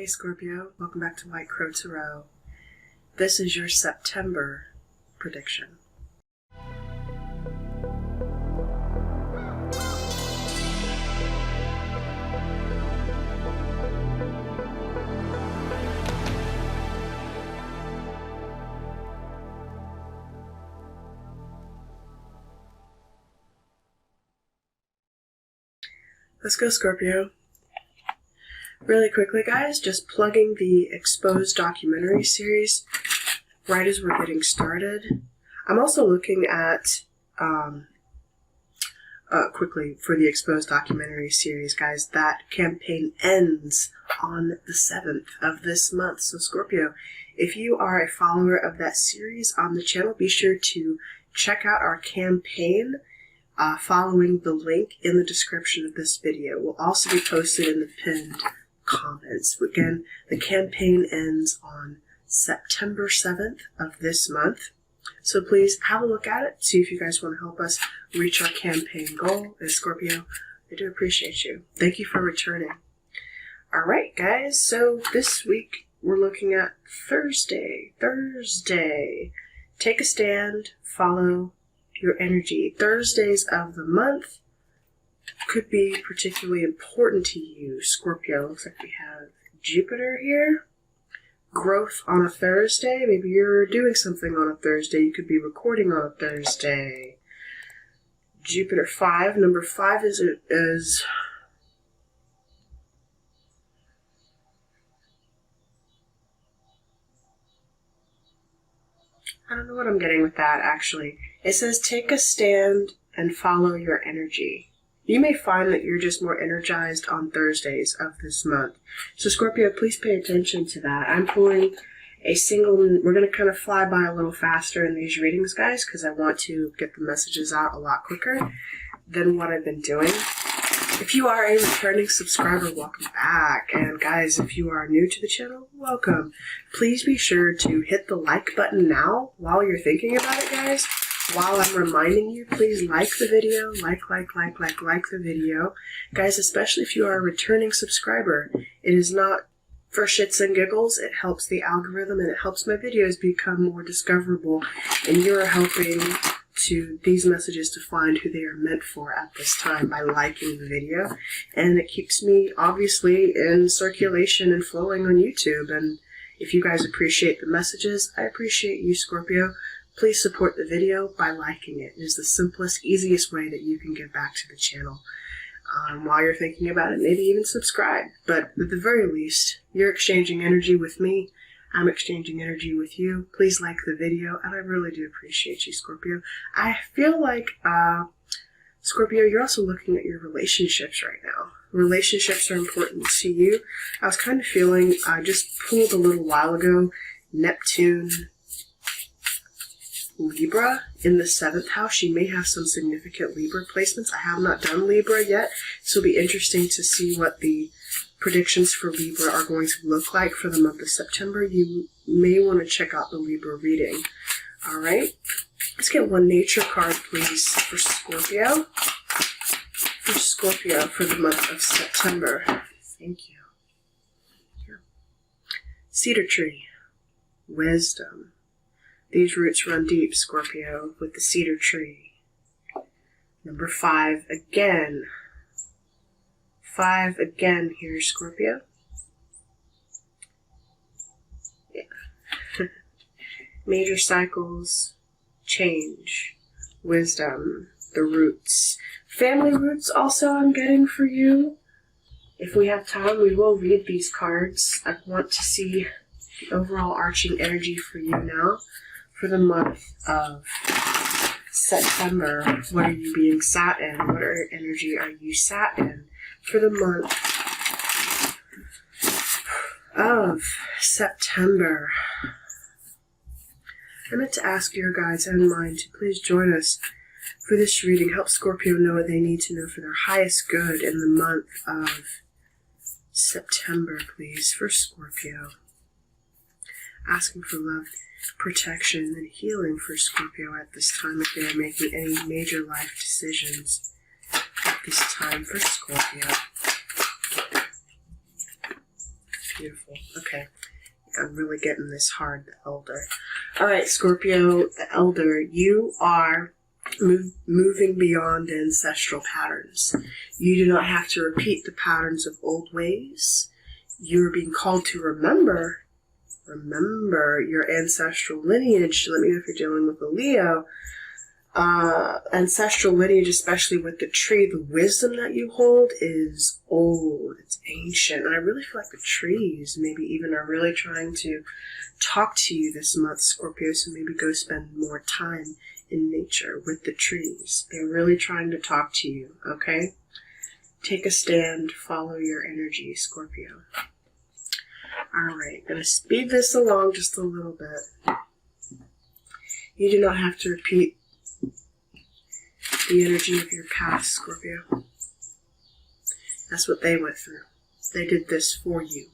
Hey Scorpio, welcome back to White Crow Tarot. This is your September prediction. Let's go, Scorpio. Really quickly, guys, just plugging the Exposed documentary series right as we're getting started. I'm also looking at, quickly, for the Exposed documentary series, guys, that campaign ends on the 7th of this month. So, Scorpio, if you are a follower of that series on the channel, be sure to check out our campaign following the link in the description of this video. Will also be posted in the pinned comments. Again, the campaign ends on September 7th of this month. So please have a look at it. See if you guys want to help us reach our campaign goal. And Scorpio, I do appreciate you. Thank you for returning. All right, guys. So this week we're looking at Thursday. Take a stand. Follow your energy. Thursdays of the month could be particularly important to you, Scorpio. Looks like we have Jupiter here. Growth on a Thursday. Maybe you're doing something on a Thursday. You could be recording on a Thursday. Jupiter 5. Number 5 is I don't know what I'm getting with that, actually. It says take a stand and follow your energy. You may find that you're just more energized on Thursdays of this month. So Scorpio, please pay attention to that. I'm pulling a single, we're going to kind of fly by a little faster in these readings, guys, because I want to get the messages out a lot quicker than what I've been doing. If you are a returning subscriber, welcome back. And guys, if you are new to the channel, welcome. Please be sure to hit the like button now while you're thinking about it, guys. While I'm reminding you, please like the video, like the video. Guys, especially if you are a returning subscriber, it is not for shits and giggles. It helps the algorithm and it helps my videos become more discoverable. And you're helping to these messages to find who they are meant for at this time by liking the video. And it keeps me, obviously, in circulation and flowing on YouTube. And if you guys appreciate the messages, I appreciate you, Scorpio. Please support the video by liking it. It is the simplest, easiest way that you can give back to the channel. While you're thinking about it, maybe even subscribe. But at the very least, you're exchanging energy with me. I'm exchanging energy with you. Please like the video, and I really do appreciate you, Scorpio. I feel like, Scorpio, you're also looking at your relationships right now. Relationships are important to you. I was kind of feeling, I just pulled a little while ago, Neptune, Libra in the 7th house. You may have some significant Libra placements. I have not done Libra yet, so it'll be interesting to see what the predictions for Libra are going to look like for the month of September. You may want to check out the Libra reading. All right, let's get one nature card, please, for Scorpio. For Scorpio for the month of September. Thank you. Yeah. Cedar tree, wisdom. These roots run deep, Scorpio, with the cedar tree. Number 5 again. 5 again here, Scorpio. Yeah. Major cycles, change, wisdom, the roots. Family roots also I'm getting for you. If we have time, we will read these cards. I want to see the overall arching energy for you now. For the month of September, what are you being sat in? What energy are you sat in? For the month of September, I meant to ask your guides and mine to please join us for this reading. Help Scorpio know what they need to know for their highest good in the month of September, please, for Scorpio. Asking for love, protection, and healing for Scorpio at this time if they are making any major life decisions at this time for Scorpio. Beautiful. Okay. I'm really getting this hard, the Elder. All right, Scorpio, the Elder, you are moving beyond ancestral patterns. You do not have to repeat the patterns of old ways. You're being called to remember your ancestral lineage. Let me know if you're dealing with a Leo. Ancestral lineage, especially with the tree, the wisdom that you hold is old, it's ancient, and I really feel like the trees maybe even are really trying to talk to you this month, Scorpio, so maybe go spend more time in nature with the trees. They're really trying to talk to you, okay? Take a stand, follow your energy, Scorpio. Alright, gonna speed this along just a little bit. You do not have to repeat the energy of your past, Scorpio. That's what they went through. They did this for you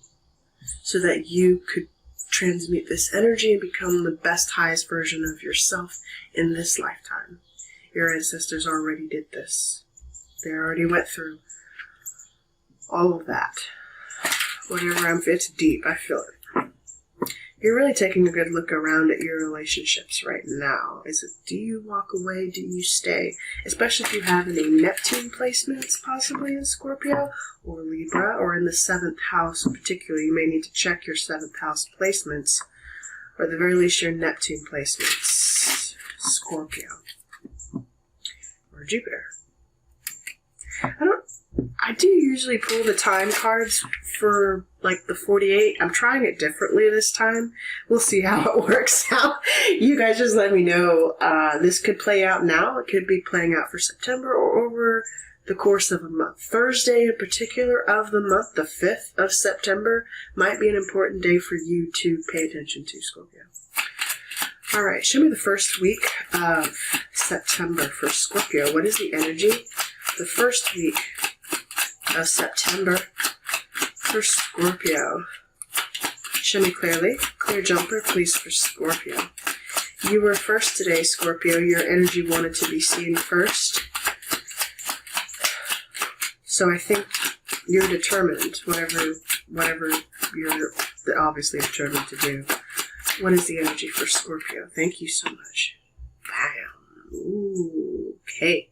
so that you could transmute this energy and become the best, highest version of yourself in this lifetime. Your ancestors already did this. They already went through all of that. Whatever, it's deep, I feel it. You're really taking a good look around at your relationships right now. Is it, do you walk away? Do you stay? Especially if you have any Neptune placements, possibly in Scorpio or Libra, or in the 7th house in particular. You may need to check your 7th house placements, or at the very least your Neptune placements, Scorpio or Jupiter. I do usually pull the time cards for like the 48. I'm trying it differently this time. We'll see how it works out. You guys just let me know. This could play out now. It could be playing out for September or over the course of a month. Thursday in particular of the month, the 5th of September, might be an important day for you to pay attention to, Scorpio. All right, show me the first week of September for Scorpio. What is the energy? The first week of September for Scorpio. Show me clearly. Clear jumper, please, for Scorpio. You were first today, Scorpio. Your energy wanted to be seen first. So I think you're determined, whatever you're obviously determined to do. What is the energy for Scorpio? Thank you so much. Bam. Ooh, okay.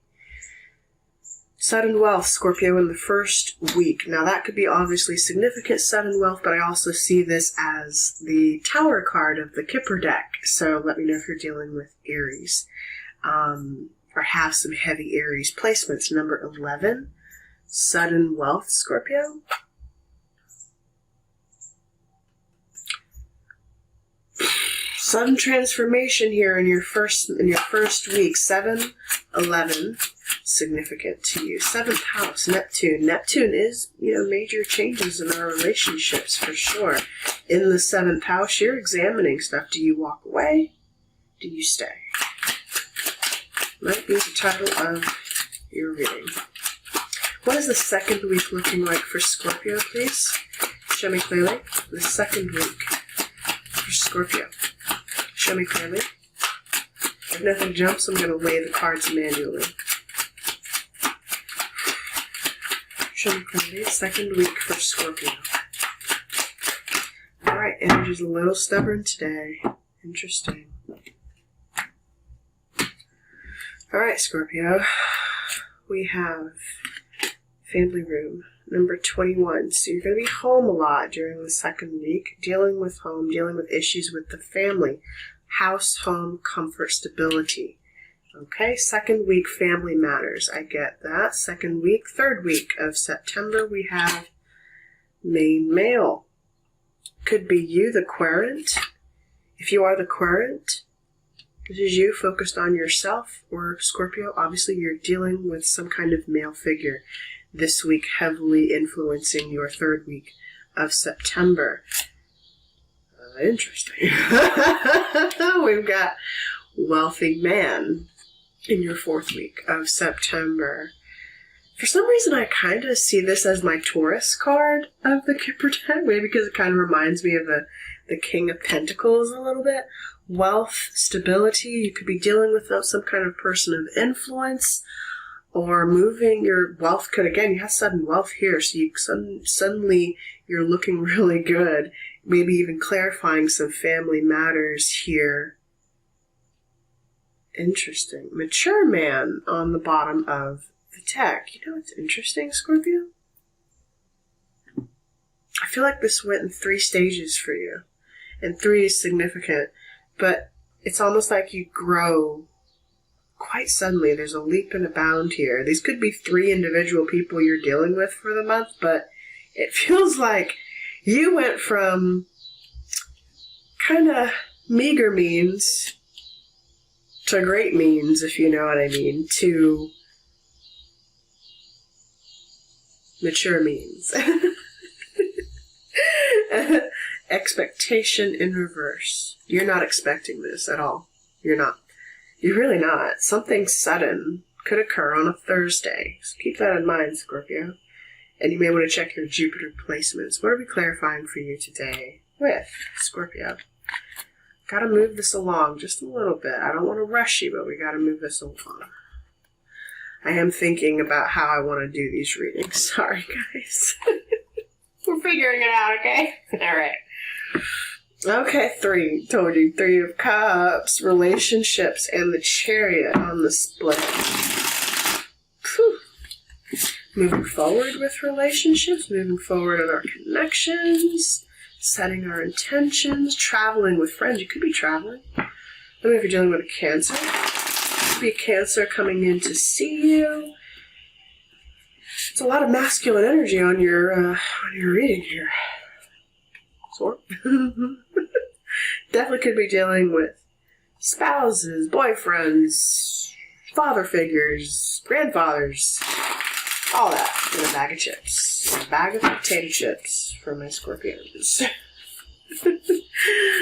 Sudden wealth, Scorpio, in the first week. Now that could be obviously significant sudden wealth, but I also see this as the Tower card of the Kipper deck. So let me know if you're dealing with Aries, or have some heavy Aries placements. Number 11, sudden wealth, Scorpio. Sudden transformation here in your first week. 7, 11, significant to you. 7th house, Neptune. Neptune is, major changes in our relationships for sure. In the 7th house, you're examining stuff. Do you walk away? Do you stay? Might be the title of your reading. What is the second week looking like for Scorpio, please? Show me clearly. The second week for Scorpio. Show me clearly. If nothing jumps, I'm going to weigh the cards manually. Show me clearly. Second week for Scorpio. Alright, energy's a little stubborn today. Interesting. Alright, Scorpio. We have family room, number 21. So you're going to be home a lot during the second week, dealing with home, dealing with issues with the family. House, home, comfort, stability. Okay, second week, family matters. I get that. Second week, third week of September, we have main male. Could be you, the querent. If you are the querent, this is you focused on yourself, or Scorpio, obviously you're dealing with some kind of male figure this week, heavily influencing your third week of September. Interesting. We've got wealthy man in your fourth week of September. For some reason, I kind of see this as my Taurus card of the Kipper deck, maybe because it kind of reminds me of the King of Pentacles a little bit. Wealth, stability, you could be dealing with some kind of person of influence, or moving. Your wealth could, again, you have sudden wealth here, so you suddenly You're looking really good. Maybe even clarifying some family matters here. Interesting. Mature man on the bottom of the deck. You know what's interesting, Scorpio? I feel like this went in 3 stages for you. And 3 is significant. But it's almost like you grow quite suddenly. There's a leap and a bound here. These could be 3 individual people you're dealing with for the month, but it feels like you went from kind of meager means to great means, if you know what I mean, to mature means. Expectation in reverse. You're not expecting this at all. You're not. You're really not. Something sudden could occur on a Thursday. So keep that in mind, Scorpio. And you may want to check your Jupiter placements. What are we clarifying for you today with Scorpio? Got to move this along just a little bit. I don't want to rush you, but we got to move this along. I am thinking about how I want to do these readings. Sorry, guys. We're figuring it out, okay? All right. Okay, 3. Told you. 3 of Cups, relationships, and the Chariot on the split. Whew. Moving forward with relationships, moving forward in our connections, setting our intentions, traveling with friends. You could be traveling. I don't know if you're dealing with a Cancer. It could be a Cancer coming in to see you. It's a lot of masculine energy on your reading here. Sort. Definitely could be dealing with spouses, boyfriends, father figures, grandfathers, all that in a bag of chips. A bag of potato chips for my Scorpios.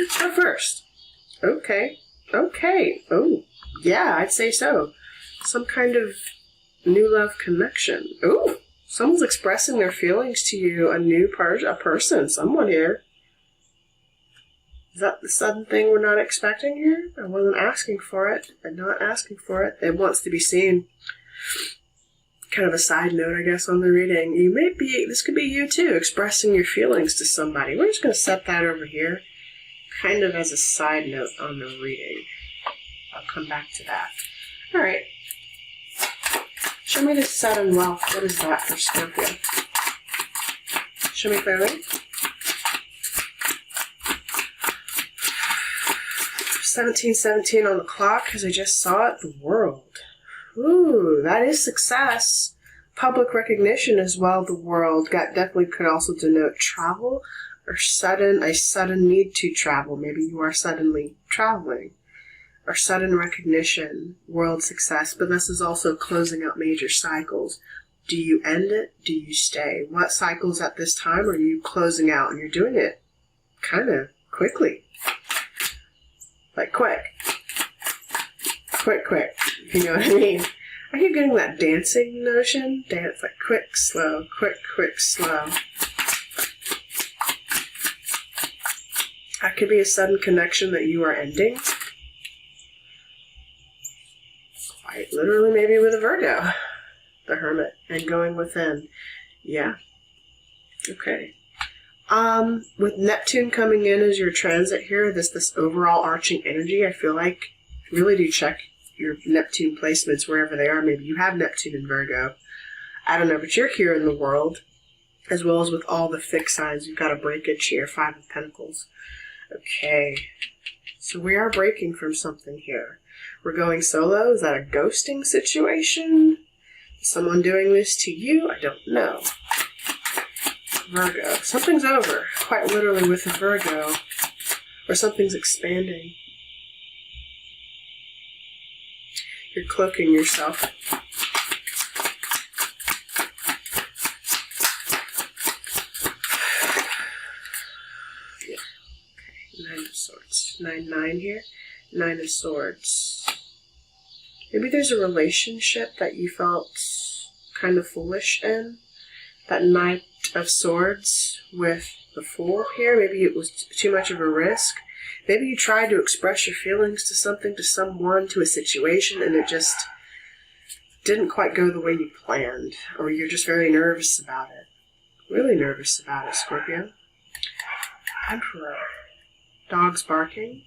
So first, okay. Oh, yeah, I'd say so. Some kind of new love connection. Ooh, someone's expressing their feelings to you, a person, someone here. Is that the sudden thing we're not expecting here? I wasn't asking for it. I'm not asking for it. It wants to be seen. Kind of a side note, I guess, on the reading. This could be you too, expressing your feelings to somebody. We're just going to set that over here, kind of as a side note on the reading. I'll come back to that. All right. Show me the Sun and Wealth. What is that for Scorpio? Show me clearly. 1717 on the clock, because I just saw it. The World. Ooh, that is success. Public recognition as well. The World. Definitely could also denote travel or a sudden need to travel. Maybe you are suddenly traveling. Or sudden recognition. World success. But this is also closing out major cycles. Do you end it? Do you stay? What cycles at this time are you closing out? And you're doing it kind of quickly. Like quick. Quick. You know what I mean? I keep getting that dancing notion. Dance like quick, slow, quick, slow. That could be a sudden connection that you are ending. Quite literally maybe with a Virgo. The Hermit. And going within. Yeah. Okay. With Neptune coming in as your transit here, this overall arching energy, I feel like really do check your Neptune placements wherever they are. Maybe you have Neptune in Virgo. I don't know, but you're here in the World, as well as with all the fixed signs. You've got a breakage here, 5 of Pentacles. Okay, so we are breaking from something here. We're going solo. Is that a ghosting situation? Is someone doing this to you? I don't know. Virgo. Something's over, quite literally with a Virgo. Or something's expanding. You're cloaking yourself. Yeah. Okay. 9 of Swords. 9 here. 9 of Swords. Maybe there's a relationship that you felt kind of foolish in. That Knight of Swords with the Fool here. Maybe it was too much of a risk. Maybe you tried to express your feelings to something, to someone, to a situation, and it just didn't quite go the way you planned. Or you're just very nervous about it. Really nervous about it, Scorpio. Emperor. Dogs barking.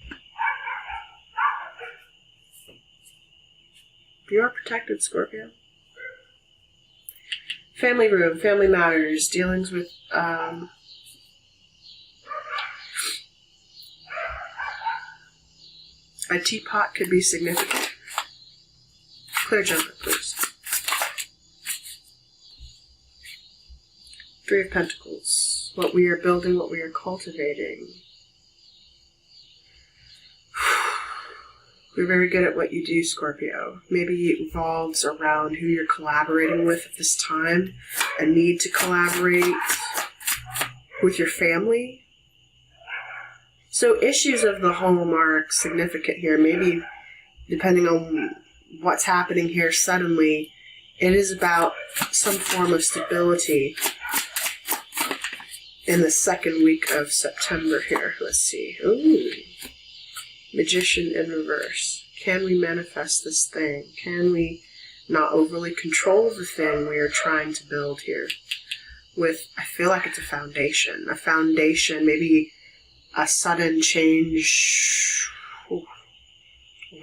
You are protected, Scorpio. Family room, family matters, dealings with, a teapot could be significant. Clear jumper, please. Three of Pentacles. What we are building, what we are cultivating. You're very good at what you do, Scorpio. Maybe it revolves around who you're collaborating with at this time. A need to collaborate with your family. So issues of the home are significant here. Maybe depending on what's happening here suddenly, it is about some form of stability in the second week of September here. Let's see. Ooh. Magician in reverse. Can we manifest this thing? Can we not overly control the thing we are trying to build here? With, I feel like it's a foundation. A foundation, maybe a sudden change. Ooh.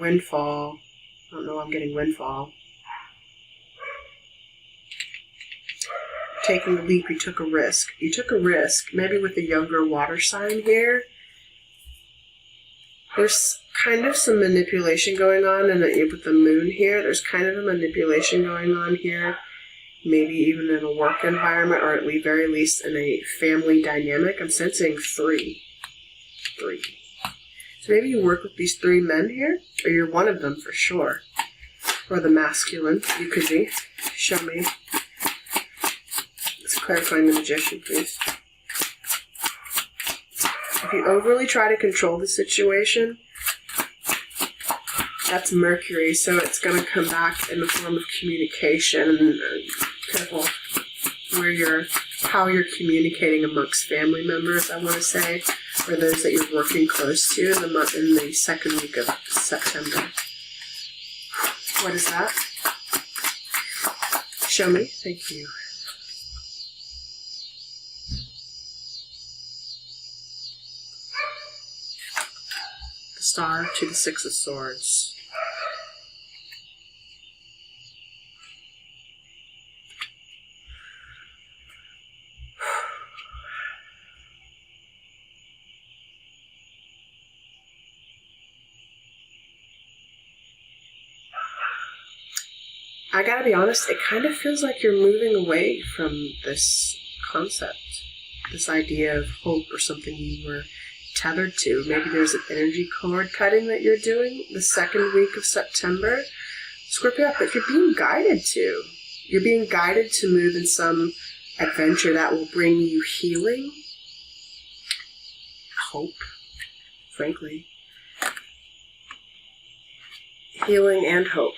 Windfall. I don't know, I'm getting windfall. Taking a leap, you took a risk. You took a risk, maybe with the younger water sign here. There's kind of some manipulation going on, and with the moon here, there's kind of a manipulation going on here. Maybe even in a work environment, or at the very least in a family dynamic. I'm sensing three. So maybe you work with these three men here, or you're one of them for sure. Or the masculine, you could be. Show me. Let's clarify the Magician, please. If you overly try to control the situation, that's Mercury, so it's going to come back in the form of communication. And careful how you're communicating amongst family members, I want to say, or those that you're working close to in the second week of September. What is that? Show me. Thank you. The Star to the Six of Swords. I gotta be honest, it kind of feels like you're moving away from this concept, this idea of hope or something you were tethered to. Maybe there's an energy cord cutting that you're doing the second week of September. Scorpio, but you're being guided to. You're being guided to move in some adventure that will bring you healing, hope, frankly. Healing and hope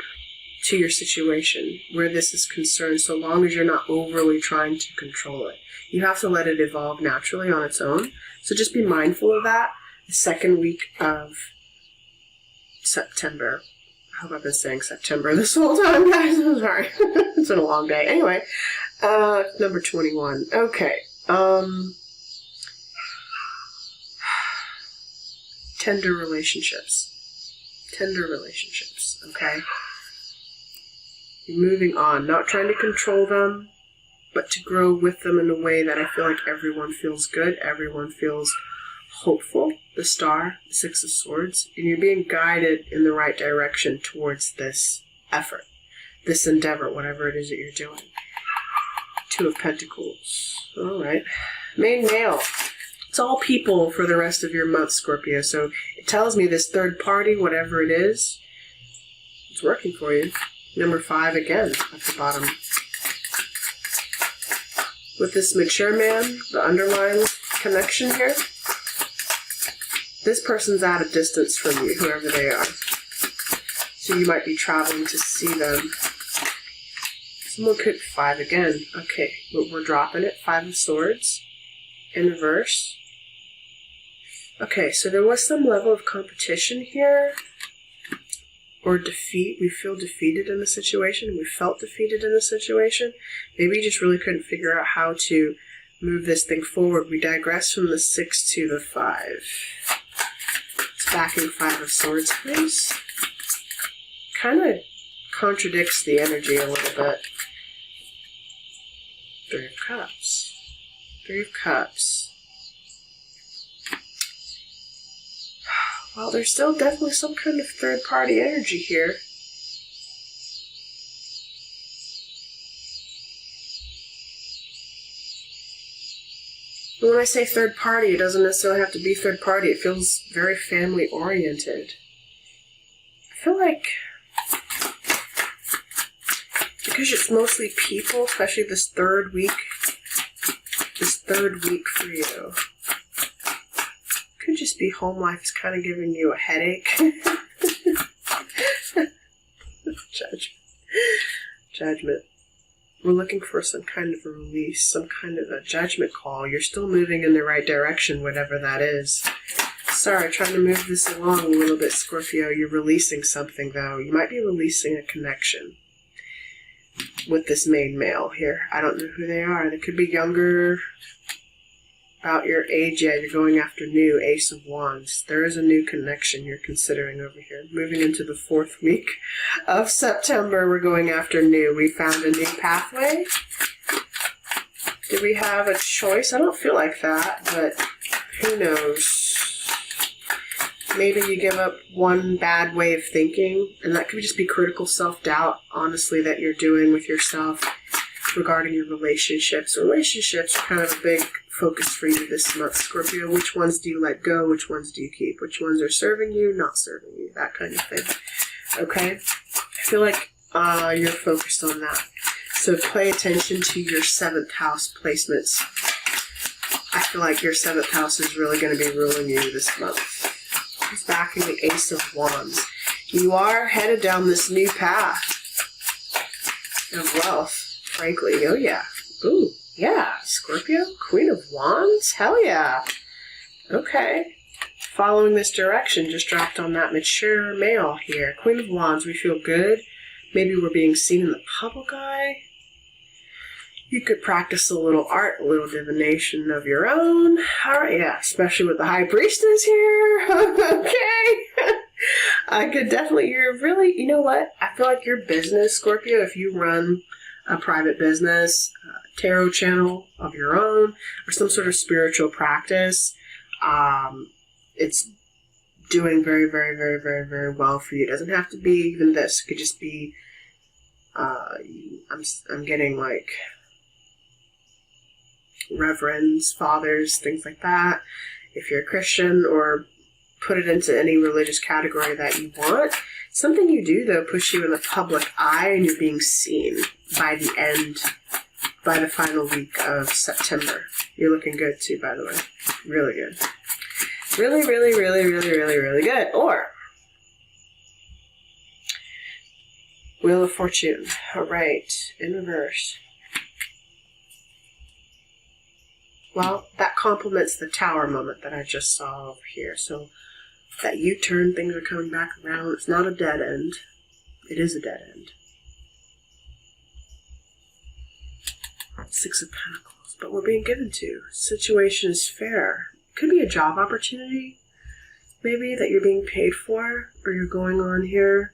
to your situation where this is concerned, so long as you're not overly trying to control it. You have to let it evolve naturally on its own. So just be mindful of that. The second week of September. I hope I've been saying September this whole time, guys. I'm sorry. It's been a long day. Anyway, number 21. Okay. Tender relationships. Okay? You're moving on, not trying to control them, but to grow with them in a way that I feel like everyone feels good, everyone feels hopeful. The Star, the Six of Swords, and you're being guided in the right direction towards this effort, this endeavor, whatever it is that you're doing. Two of Pentacles. All right. Main male. It's all people for the rest of your month, Scorpio. So it tells me this third party, whatever it is, it's working for you. Number 5 again at the bottom. With this mature man, the underlying connection here, this person's at a distance from you, whoever they are. So you might be traveling to see them. Someone could 5 again. Okay, we're dropping it. 5 of Swords in reverse. Okay, so there was some level of competition here. Or defeat. We feel defeated in the situation. We felt defeated in the situation. Maybe you just really couldn't figure out how to move this thing forward. We digress from the 6 to the 5. It's backing 5 of Swords, please. Kind of contradicts the energy a little bit. 3 of Cups. 3 of Cups. Well, there's still definitely some kind of third-party energy here. But when I say third party, it doesn't necessarily have to be third party. It feels very family-oriented. I feel like, because it's mostly people, especially this third week for you. Could just be home life is kind of giving you a headache. Judgment. We're looking for some kind of a release, some kind of a judgment call. You're still moving in the right direction, whatever that is. Sorry, trying to move this along a little bit, Scorpio. You're releasing something, though. You might be releasing a connection with this main male here. I don't know who they are. They could be younger, about your age. Yeah, you're going after new. Ace of Wands. There is a new connection you're considering over here. Moving into the 4th week of September, we're going after new. We found a new pathway. Did we have a choice? I don't feel like that, but who knows? Maybe you give up one bad way of thinking, and that could just be critical self-doubt, honestly, that you're doing with yourself regarding your relationships. Relationships are kind of a big focus for you this month, Scorpio. Which ones do you let go? Which ones do you keep? Which ones are serving you, not serving you? That kind of thing. Okay? I feel like you're focused on that. So pay attention to your 7th house placements. I feel like your 7th house is really going to be ruling you this month. It's backing the Ace of Wands. You are headed down this new path of wealth, frankly. Oh, yeah. Ooh, yeah. Scorpio, Queen of Wands? Hell yeah. Okay. Following this direction, just dropped on that mature male here. Queen of Wands, we feel good. Maybe we're being seen in the public eye. You could practice a little art, a little divination of your own. All right, yeah, especially with the High Priestess here. Okay. I could definitely, you're really, you know what? I feel like your business, Scorpio, if you run a private business, a tarot channel of your own, or some sort of spiritual practice, it's doing very, very, very, very, very well for you. It doesn't have to be even this. It could just be, I'm getting like reverends, fathers, things like that. If you're a Christian, or put it into any religious category that you want. Something you do, though, push you in the public eye, and you're being seen by the final week of September. You're looking good, too, by the way. Really good. Really, really, really, really, really, really good. Or Wheel of Fortune. All right, in reverse. Well, that complements the Tower moment that I just saw over here. So that U-turn, things are coming back around. It's not a dead end. It is a dead end. 6 of Pentacles. But we're being given to. Situation is fair. Could be a job opportunity, maybe, that you're being paid for, or you're going on here.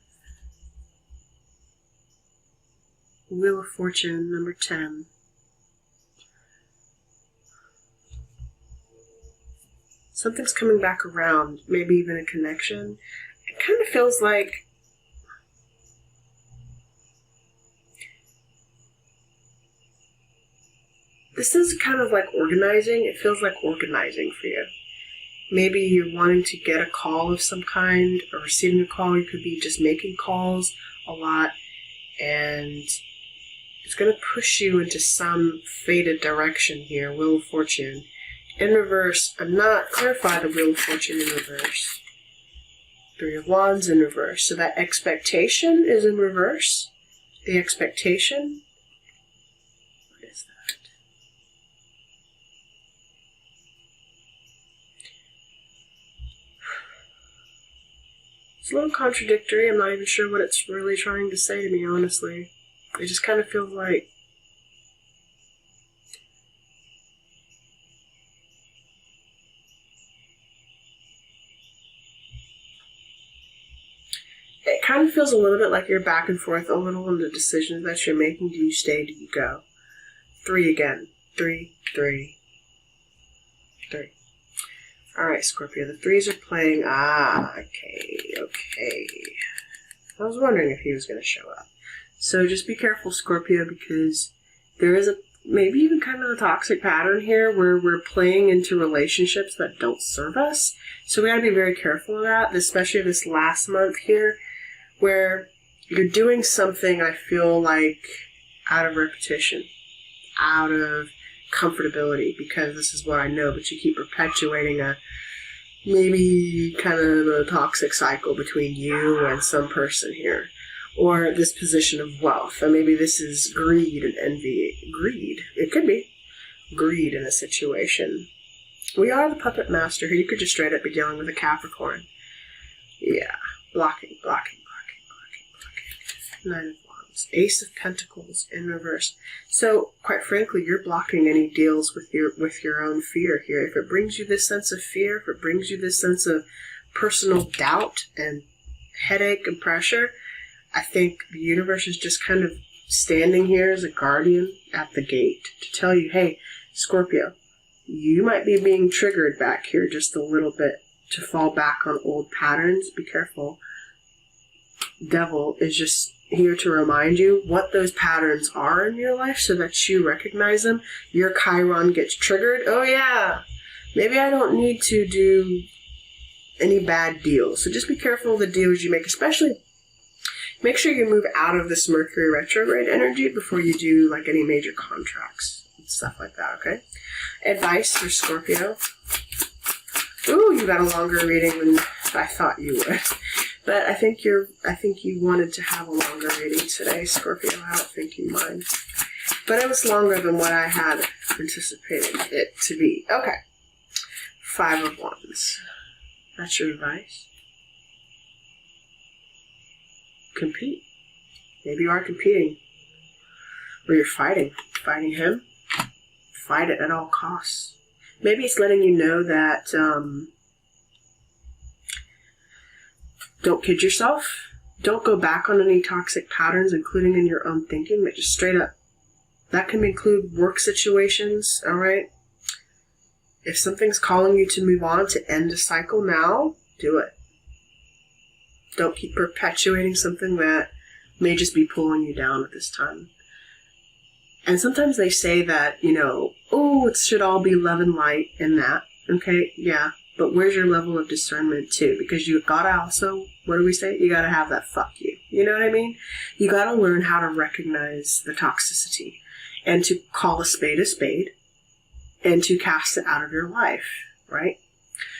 Wheel of Fortune, number 10. Something's coming back around, maybe even a connection. It kind of feels like this is kind of like organizing. It feels like organizing for you. Maybe you're wanting to get a call of some kind, or receiving a call. You could be just making calls a lot, and it's going to push you into some fated direction here. Wheel of Fortune. In reverse, I'm not clarify the Wheel of Fortune in reverse. 3 of Wands in reverse. So that expectation is in reverse. The expectation. What is that? It's a little contradictory. I'm not even sure what it's really trying to say to me, honestly. It just kind of feels like kind of feels a little bit like you're back and forth a little on the decisions that you're making. Do you stay? Do you go? 3 again. 3, 3, 3. All right, Scorpio. The 3s are playing. Okay. I was wondering if he was going to show up. So just be careful, Scorpio, because there is maybe even kind of a toxic pattern here where we're playing into relationships that don't serve us. So we got to be very careful of that, especially this last month here, where you're doing something, I feel like, out of repetition, out of comfortability, because this is what I know, but you keep perpetuating maybe kind of a toxic cycle between you and some person here. Or this position of wealth. Or maybe this is greed and envy. Greed. It could be. Greed in a situation. We are the puppet master here. You could just straight up be dealing with a Capricorn. Yeah. Blocking. 9 of Wands. Ace of Pentacles in reverse. So, quite frankly, you're blocking any deals with your own fear here. If it brings you this sense of fear, if it brings you this sense of personal doubt and headache and pressure, I think the universe is just kind of standing here as a guardian at the gate to tell you, hey, Scorpio, you might be being triggered back here just a little bit to fall back on old patterns. Be careful. Devil is just here to remind you what those patterns are in your life so that you recognize them. Your Chiron gets triggered. Oh, yeah. Maybe I don't need to do any bad deals. So just be careful of the deals you make, especially. Make sure you move out of this Mercury retrograde energy before you do like any major contracts and stuff like that, okay? Advice for Scorpio. Ooh, you got a longer reading than I thought you would. But I think you wanted to have a longer reading today, Scorpio. I don't think you mind. But it was longer than what I had anticipated it to be. Okay. 5 of Wands. That's your advice. Compete. Maybe you are competing. Or you're fighting. Fighting him. Fight it at all costs. Maybe it's letting you know that don't kid yourself. Don't go back on any toxic patterns, including in your own thinking, but just straight up. That can include work situations, alright? If something's calling you to move on, to end a cycle now, do it. Don't keep perpetuating something that may just be pulling you down at this time. And sometimes they say that, oh, it should all be love and light in that. Okay, yeah. But where's your level of discernment too? Because you gotta also, what do we say? You gotta have that fuck you. You know what I mean? You gotta learn how to recognize the toxicity and to call a spade and to cast it out of your life, right?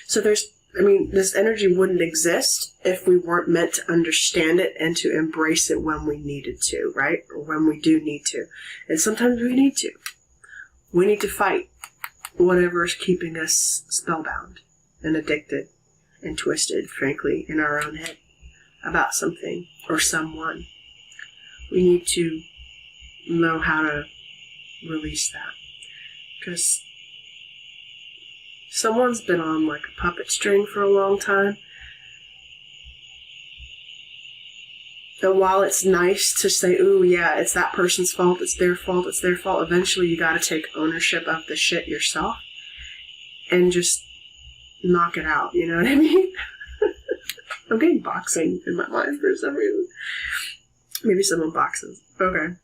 So this energy wouldn't exist if we weren't meant to understand it and to embrace it when we needed to, right? Or when we do need to. And sometimes we need to. We need to fight whatever is keeping us spellbound and addicted and twisted, frankly, in our own head about something or someone. We need to know how to release that. Because someone's been on like a puppet string for a long time. And while it's nice to say, ooh, yeah, it's that person's fault, it's their fault, eventually you gotta take ownership of the shit yourself and just knock it out, you know what I mean? I'm getting boxing in my mind for some reason. Maybe someone boxes. Okay.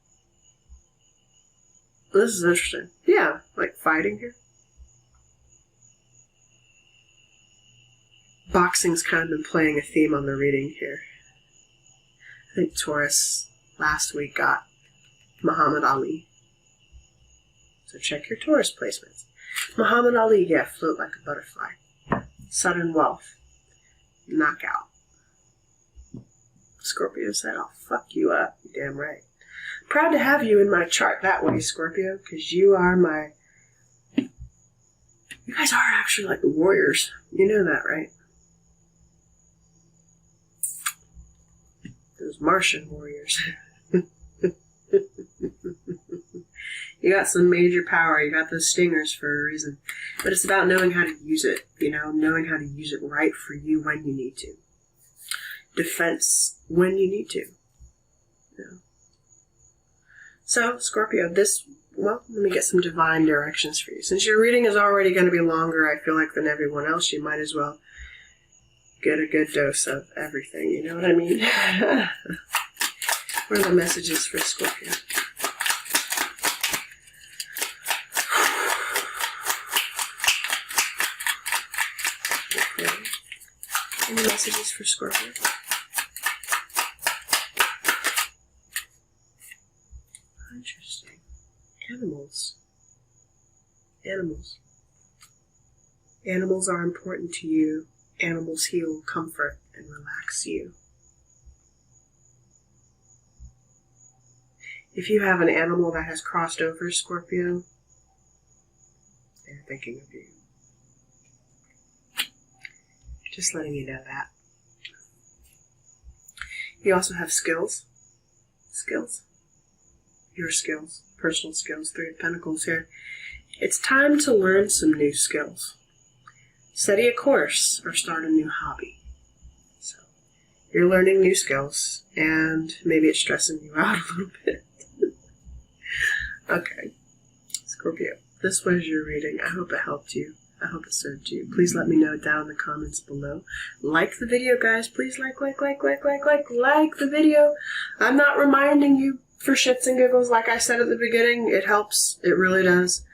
This is interesting. Yeah, like fighting here. Boxing's kind of been playing a theme on the reading here. I think Taurus last week got Muhammad Ali. So check your Taurus placements. Muhammad Ali, yeah, float like a butterfly. Sudden wealth. Knockout. Scorpio said, I'll fuck you up. You're damn right. Proud to have you in my chart that way, Scorpio, because you are my... You guys are actually like the warriors. You know that, right? Those Martian warriors. You got some major power. You got those stingers for a reason. But it's about knowing how to use it. Knowing how to use it right for you when you need to. defense when you need to. Yeah. So, Scorpio, well, let me get some divine directions for you. Since your reading is already going to be longer, I feel like, than everyone else, you might as well get a good dose of everything. You know what I mean? What are the messages for Scorpio? Okay. Any messages for Scorpio? Interesting. Animals. Animals are important to you. Animals heal, comfort, and relax you. If you have an animal that has crossed over, Scorpio, they're thinking of you. Just letting you know that. You also have skills. Your skills. Personal skills. 3 of Pentacles here. It's time to learn some new skills. Study a course or start a new hobby. So, you're learning new skills, and maybe it's stressing you out a little bit. Okay. Scorpio, this was your reading. I hope it helped you. I hope it served you. Please let me know down in the comments below. Like the video, guys. Please like the video. I'm not reminding you for shits and giggles, like I said at the beginning. It helps. It really does.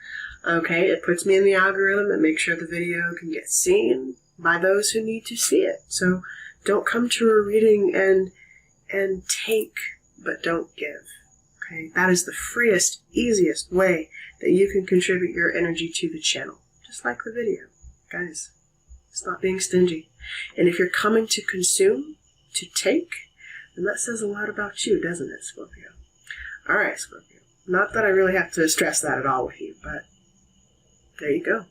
Okay, it puts me in the algorithm and makes sure the video can get seen by those who need to see it. So don't come to a reading and take, but don't give. Okay, that is the freest, easiest way that you can contribute your energy to the channel. Just like the video. Guys, it's not being stingy. And if you're coming to consume, to take, then that says a lot about you, doesn't it, Scorpio? Alright, Scorpio. Not that I really have to stress that at all with you, but there you go.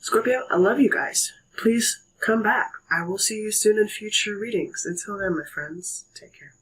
Scorpio, I love you guys. Please come back. I will see you soon in future readings. Until then, my friends, take care.